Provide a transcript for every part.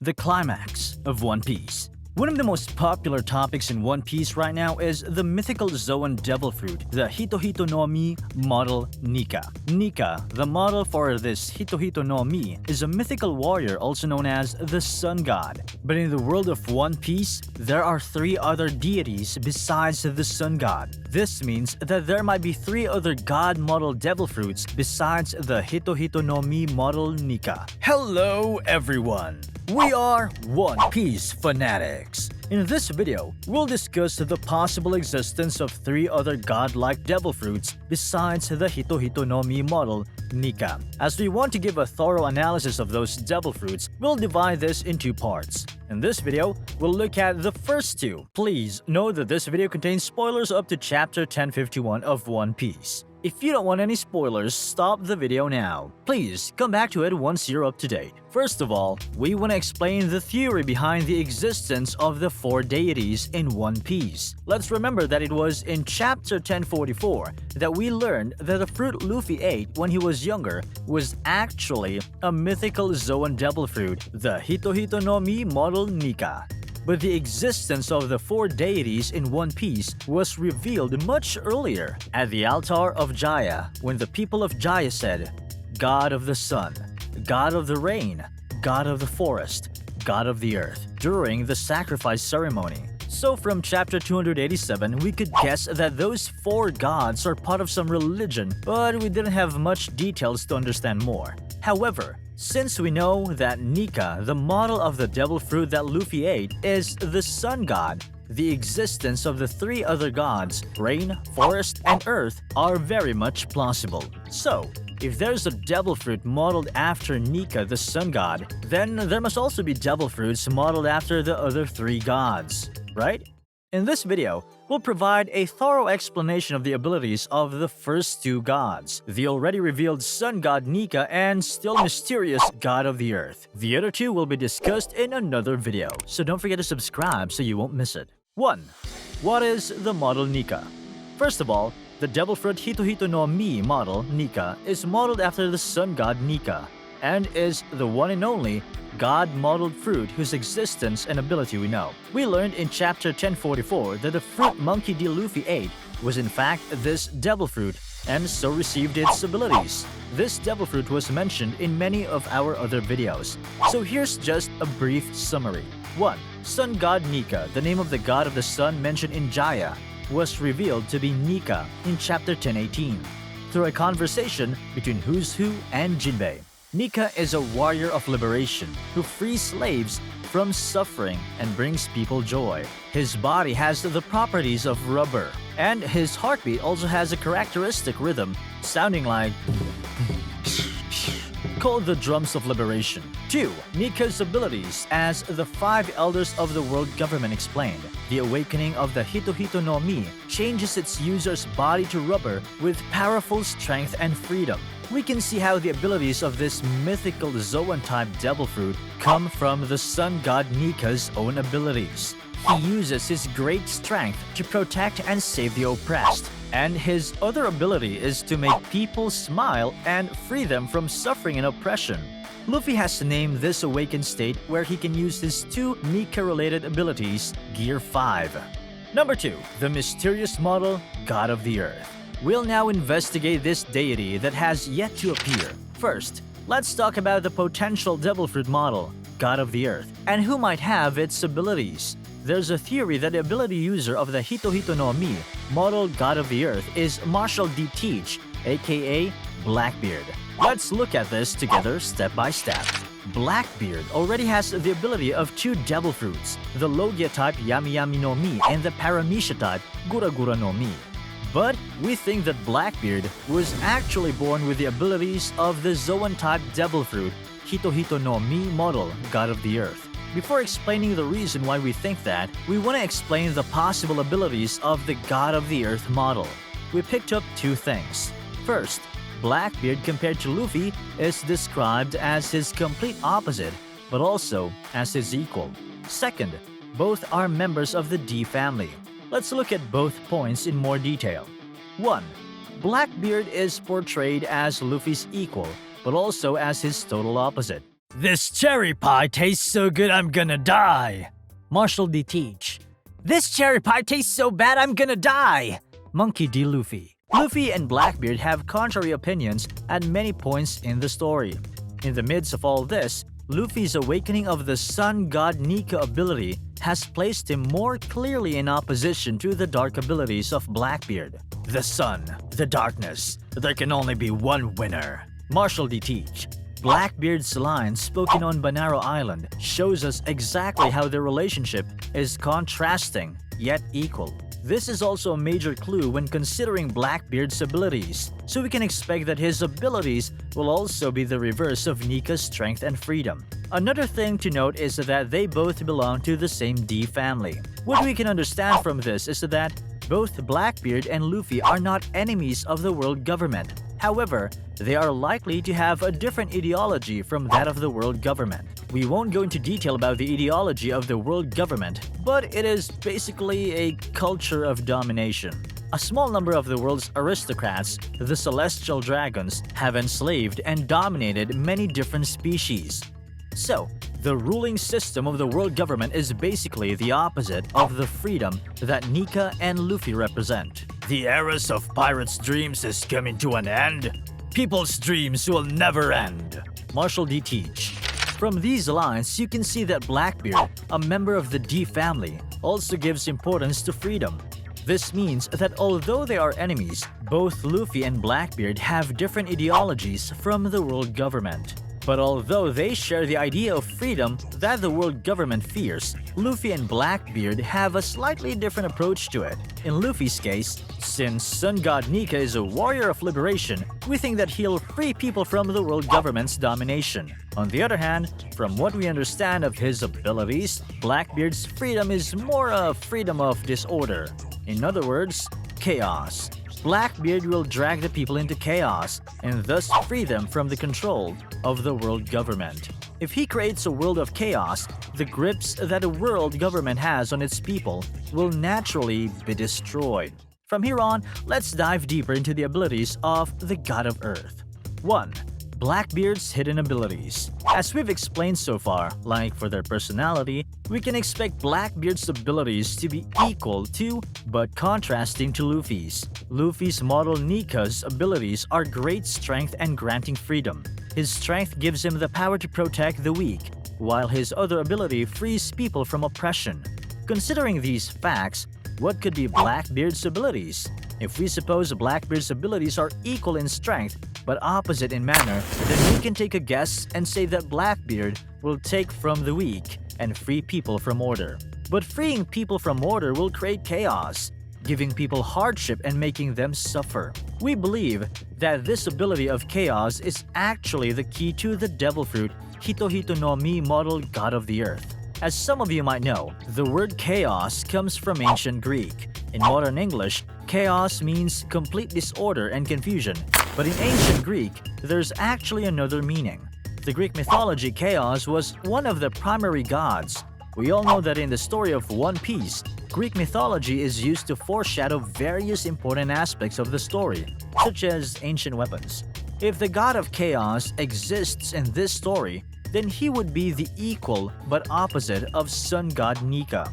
the climax of One Piece. One of the most popular topics in One Piece right now is the mythical Zoan devil fruit, the Hito no Mi model Nika. Nika, the model for this Hito no Mi, is a mythical warrior also known as the Sun God. But in the world of One Piece, there are 3 other deities besides the Sun God. This means that there might be 3 other god model devil fruits besides the Hito no Mi model Nika. Hello everyone! We are One Piece fanatics. In this video, we'll discuss the possible existence of 3 other godlike devil fruits besides the Hito no Mi model Nika. As we want to give a thorough analysis of those devil fruits, we'll divide this in 2 parts. In this video, we'll look at the first 2. Please know that this video contains spoilers up to chapter 1051 of One Piece. If you don't want any spoilers, stop the video now. Please come back to it once you're up to date. First of all, we want to explain the theory behind the existence of the 4 deities in One Piece. Let's remember that it was in chapter 1044 that we learned that the fruit Luffy ate when he was younger was actually a mythical Zoan devil fruit, the Hito no Mi model Nika. But the existence of the 4 deities in One Piece was revealed much earlier at the altar of Jaya, when the people of Jaya said, God of the sun, God of the rain, God of the forest, God of the earth, during the sacrifice ceremony. So from chapter 287, we could guess that those 4 gods are part of some religion, but we didn't have much details to understand more. However, since we know that Nika, the model of the devil fruit that Luffy ate, is the sun god, the existence of the 3 other gods, rain, forest, and earth, are very much plausible. So, if there's a devil fruit modeled after Nika, the sun god, then there must also be devil fruits modeled after the other 3 gods, right? In this video, we'll provide a thorough explanation of the abilities of the first 2 gods, the already revealed sun god Nika and still mysterious god of the earth. The other 2 will be discussed in another video, so don't forget to subscribe so you won't miss it. 1. What is the model Nika? First of all, the devil fruit Hito no Mi model Nika is modeled after the sun god Nika, and is the one and only god-modeled fruit whose existence and ability we know. We learned in chapter 1044 that the fruit Monkey D. Luffy ate was in fact this devil fruit, and so received its abilities. This devil fruit was mentioned in many of our other videos, so here's just a brief summary. 1. Sun god Nika, the name of the god of the sun mentioned in Jaya, was revealed to be Nika in chapter 1018 through a conversation between Who's Who and Jinbei. Nika is a warrior of liberation who frees slaves from suffering and brings people joy. His body has the properties of rubber, and his heartbeat also has a characteristic rhythm sounding like called the drums of liberation. 2. Nika's abilities, as the 5 elders of the world government explained. The awakening of the Hito no Mi changes its user's body to rubber with powerful strength and freedom. We can see how the abilities of this mythical Zoan-type devil fruit come from the sun god Nika's own abilities. He uses his great strength to protect and save the oppressed, and his other ability is to make people smile and free them from suffering and oppression. Luffy has named this awakened state where he can use his 2 Nika-related abilities, Gear 5. Number 2. The mysterious model, God of the Earth. We'll now investigate this deity that has yet to appear. First, let's talk about the potential devil fruit model, God of the Earth, and who might have its abilities. There's a theory that the ability user of the Hito no Mi model God of the Earth is Marshall D. Teach, aka Blackbeard. Let's look at this together step by step. Blackbeard already has the ability of 2 devil fruits, the Logia type Yami no Mi and the Paramecia type Gura no Mi. But we think that Blackbeard was actually born with the abilities of the Zoan-type devil fruit Hito no Mi model God of the Earth. Before explaining the reason why we think that, we want to explain the possible abilities of the God of the Earth model. We picked up 2 things. First, Blackbeard compared to Luffy is described as his complete opposite, but also as his equal. Second, both are members of the D family. Let's look at both points in more detail. 1. Blackbeard is portrayed as Luffy's equal, but also as his total opposite. This cherry pie tastes so good I'm gonna die. Marshall D. Teach. This cherry pie tastes so bad I'm gonna die. Monkey D. Luffy. Luffy and Blackbeard have contrary opinions at many points in the story. In the midst of all this, Luffy's awakening of the Sun God Nika ability has placed him more clearly in opposition to the dark abilities of Blackbeard. The sun, the darkness, there can only be one winner. Marshall D. Teach. Blackbeard's line spoken on Banaro Island shows us exactly how their relationship is contrasting yet equal. This is also a major clue when considering Blackbeard's abilities, so we can expect that his abilities will also be the reverse of Nika's strength and freedom. Another thing to note is that they both belong to the same D family. What we can understand from this is that both Blackbeard and Luffy are not enemies of the world government. However, they are likely to have a different ideology from that of the world government. We won't go into detail about the ideology of the world government, but it is basically a culture of domination. A small number of the world's aristocrats, the celestial dragons, have enslaved and dominated many different species. So, the ruling system of the world government is basically the opposite of the freedom that Nika and Luffy represent. The eras of pirates' dreams is coming to an end. People's dreams will never end. Marshall D. Teach. From these lines, you can see that Blackbeard, a member of the D family, also gives importance to freedom. This means that although they are enemies, both Luffy and Blackbeard have different ideologies from the world government. But although they share the idea of freedom that the world government fears, Luffy and Blackbeard have a slightly different approach to it. In Luffy's case, since Sun God Nika is a warrior of liberation, we think that he'll free people from the world government's domination. On the other hand, from what we understand of his abilities, Blackbeard's freedom is more a freedom of disorder. In other words, chaos. Blackbeard will drag the people into chaos and thus free them from the control of the world government. If he creates a world of chaos, the grips that a world government has on its people will naturally be destroyed. From here on, let's dive deeper into the abilities of the God of Earth. 1. Blackbeard's hidden abilities. As we've explained so far, like for their personality, we can expect Blackbeard's abilities to be equal to but contrasting to Luffy's. Luffy's model Nika's abilities are great strength and granting freedom. His strength gives him the power to protect the weak, while his other ability frees people from oppression. Considering these facts, what could be Blackbeard's abilities? If we suppose Blackbeard's abilities are equal in strength but opposite in manner, then we can take a guess and say that Blackbeard will take from the weak and free people from order. But freeing people from order will create chaos, giving people hardship and making them suffer. We believe that this ability of chaos is actually the key to the devil fruit Hito no Mi model God of the Earth. As some of you might know, the word chaos comes from ancient Greek. In modern English, chaos means complete disorder and confusion, but in ancient Greek, there's actually another meaning. The Greek mythology, chaos was one of the primary gods. We all know that in the story of One Piece, Greek mythology is used to foreshadow various important aspects of the story, such as ancient weapons. If the god of chaos exists in this story, then he would be the equal but opposite of Sun God Nika.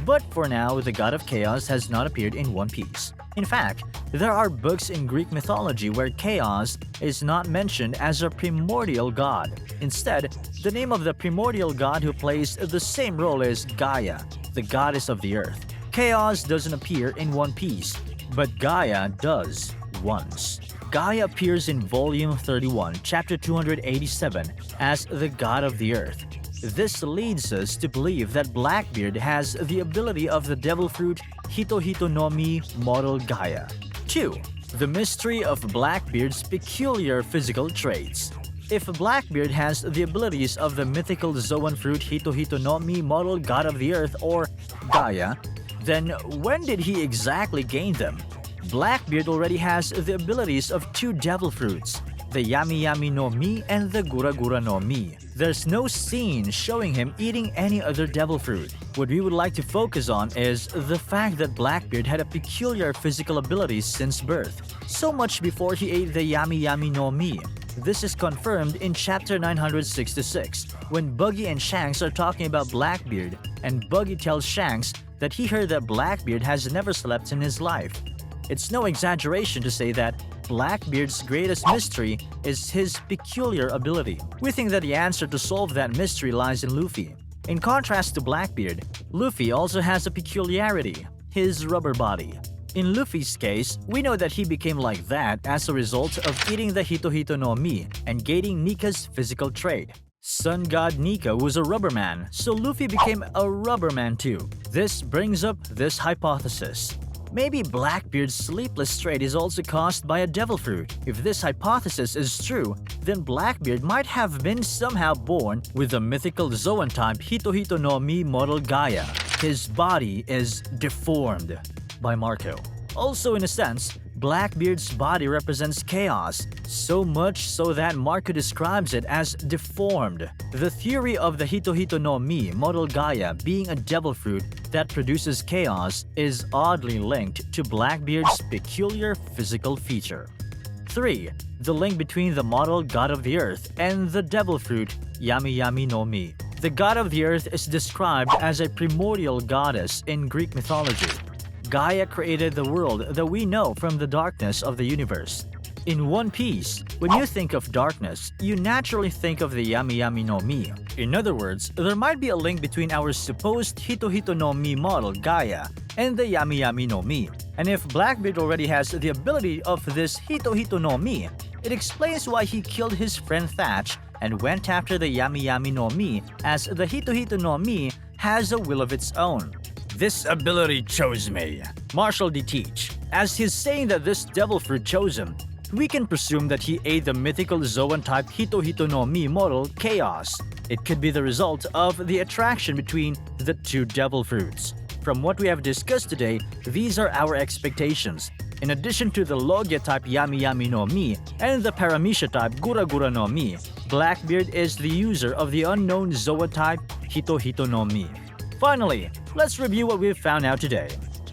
But for now, the god of chaos has not appeared in One Piece. In fact, there are books in Greek mythology where chaos is not mentioned as a primordial god. Instead, the name of the primordial god who plays the same role is Gaia, the goddess of the earth. Chaos doesn't appear in One Piece, but Gaia does once. Gaia appears in Volume 31, Chapter 287, as the God of the Earth. This leads us to believe that Blackbeard has the ability of the devil fruit Hito no Mi model Gaia. 2. The mystery of Blackbeard's peculiar physical traits. If Blackbeard has the abilities of the mythical Zoan fruit Hito no Mi model God of the Earth or Gaia, then when did he exactly gain them? Blackbeard already has the abilities of two devil fruits, the Yami no Mi and the Gura no Mi. There's no scene showing him eating any other devil fruit. What we would like to focus on is the fact that Blackbeard had a peculiar physical ability since birth, so much before he ate the Yami no Mi. This is confirmed in chapter 966, when Buggy and Shanks are talking about Blackbeard, and Buggy tells Shanks that he heard that Blackbeard has never slept in his life. It's no exaggeration to say that Blackbeard's greatest mystery is his peculiar ability. We think that the answer to solve that mystery lies in Luffy. In contrast to Blackbeard, Luffy also has a peculiarity: his rubber body. In Luffy's case, we know that he became like that as a result of eating the Hito no Mi and gaining Nika's physical trait. Sun God Nika was a rubberman, so Luffy became a rubberman too. This brings up this hypothesis. Maybe Blackbeard's sleepless trait is also caused by a devil fruit. If this hypothesis is true, then Blackbeard might have been somehow born with the mythical Zoan type Hito no Mi model Gaia. His body is deformed by Marco. Also, in a sense, Blackbeard's body represents chaos, so much so that Marco describes it as deformed. The theory of the Hito no Mi model Gaia being a devil fruit that produces chaos is oddly linked to Blackbeard's peculiar physical feature. 3. The link between the model god of the earth and the devil fruit Yami no Mi. The god of the earth is described as a primordial goddess in Greek mythology. Gaia created the world that we know from the darkness of the universe. In One Piece, when you think of darkness, you naturally think of the Yami no Mi. In other words, there might be a link between our supposed Hito no Mi model Gaia and the Yami no Mi. And if Blackbeard already has the ability of this Hito no Mi, it explains why he killed his friend Thatch and went after the Yami no Mi, as the Hito no Mi has a will of its own. This ability chose me, Marshall D. Teach. As he's saying that this devil fruit chose him, we can presume that he ate the mythical Zoan type Hito no Mi model Chaos. It could be the result of the attraction between the two devil fruits. From what we have discussed today, these are our expectations. In addition to the Logia type Yami no Mi and the Paramecia type Gura no Mi, Blackbeard is the user of the unknown Zoan type Hito no Mi. Finally, let's review what we've found out today.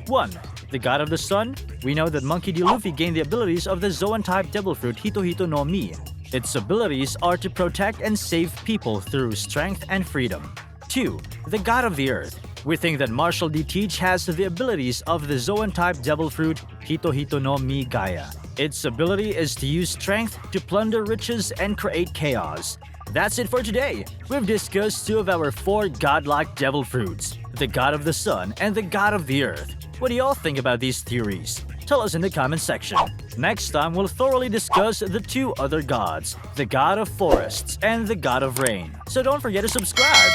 1. The God of the Sun. We know that Monkey D. Luffy gained the abilities of the Zoan-type Devil Fruit Hito no Mi. Its abilities are to protect and save people through strength and freedom. 2. The God of the Earth. We think that Marshall D. Teach has the abilities of the Zoan-type Devil Fruit Hito no Mi Gaia. Its ability is to use strength to plunder riches and create chaos. That's it for today. We've discussed 2 of our 4 godlike devil fruits, the god of the sun and the god of the earth. What do y'all think about these theories? Tell us in the comment section. Next time, we'll thoroughly discuss the 2 other gods, the god of forests and the god of rain. So don't forget to subscribe.